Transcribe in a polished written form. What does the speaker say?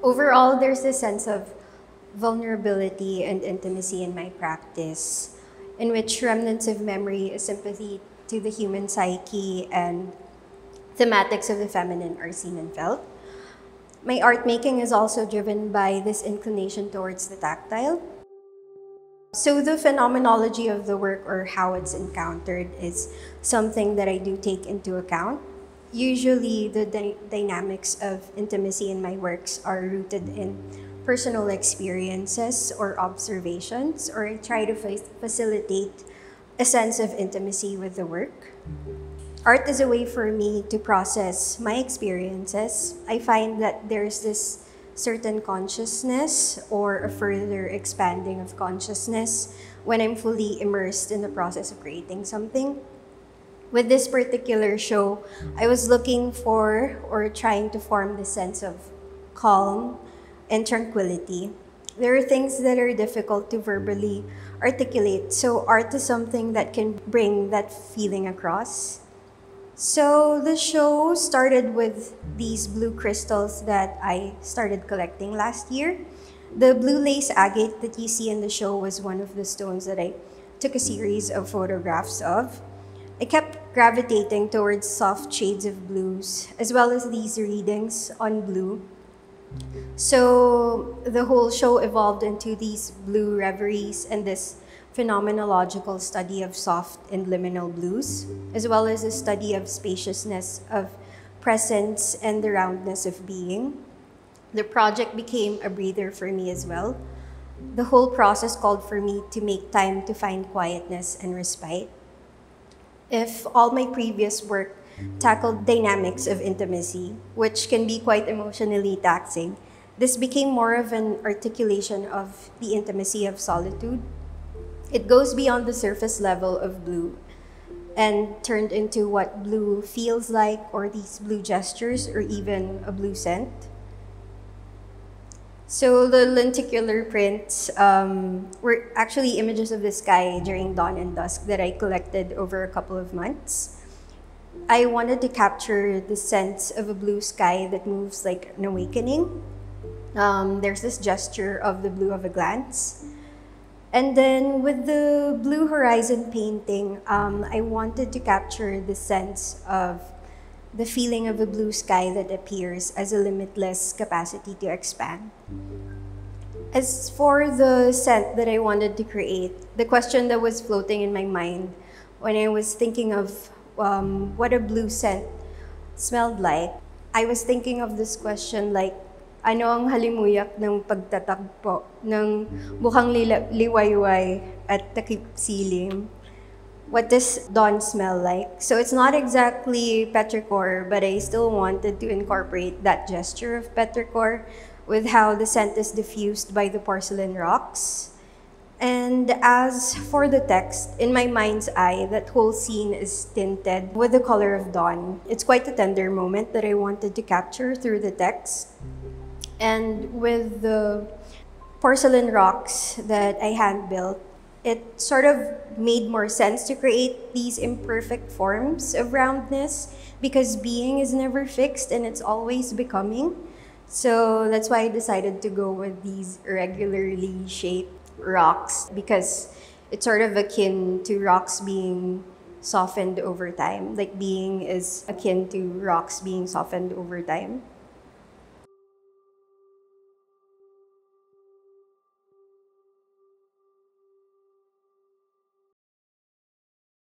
Overall, there's a sense of vulnerability and intimacy in my practice, in which remnants of memory, sympathy to the human psyche, and thematics of the feminine are seen and felt. My art making is also driven by this inclination towards the tactile. So the phenomenology of the work, or how it's encountered, is something that I do take into account. Usually the dynamics of intimacy in my works are rooted in personal experiences or observations, or I try to facilitate a sense of intimacy with the work. Art is a way for me to process my experiences. I find that there's this certain consciousness or a further expanding of consciousness when I'm fully immersed in the process of creating something. With this particular show, I was looking for or trying to form this sense of calm and tranquility. There are things that are difficult to verbally articulate, so art is something that can bring that feeling across. So the show started with these blue crystals that I started collecting last year. The blue lace agate that you see in the show was one of the stones that I took a series of photographs of. I kept gravitating towards soft shades of blues, as well as these readings on blue. So the whole show evolved into these blue reveries and this phenomenological study of soft and liminal blues, as well as a study of spaciousness of presence and the roundness of being. The project became a breather for me as well. The whole process called for me to make time to find quietness and respite. If all my previous work tackled dynamics of intimacy, which can be quite emotionally taxing, this became more of an articulation of the intimacy of solitude. It goes beyond the surface level of blue and turned into what blue feels like, or these blue gestures, or even a blue scent. So the lenticular prints were actually images of the sky during dawn and dusk that I collected over a couple of months. I wanted to capture the sense of a blue sky that moves like an awakening. There's this gesture of the blue of a glance. And then with the Blue Horizon painting, I wanted to capture the sense of the feeling of a blue sky that appears as a limitless capacity to expand. As for the scent that I wanted to create, the question that was floating in my mind when I was thinking of what a blue scent smelled like, I was thinking of this question like, ano ang halimuyak ng pagtatagpo ng mukhang liwayway at takip silim? What does dawn smell like? So it's not exactly petrichor, but I still wanted to incorporate that gesture of petrichor with how the scent is diffused by the porcelain rocks. And as for the text, in my mind's eye, that whole scene is tinted with the color of dawn. It's quite a tender moment that I wanted to capture through the text. And with the porcelain rocks that I hand-built, it sort of made more sense to create these imperfect forms of roundness, because being is never fixed and it's always becoming. So that's why I decided to go with these irregularly shaped rocks, because it's sort of akin to rocks being softened over time. Like being is akin to rocks being softened over time.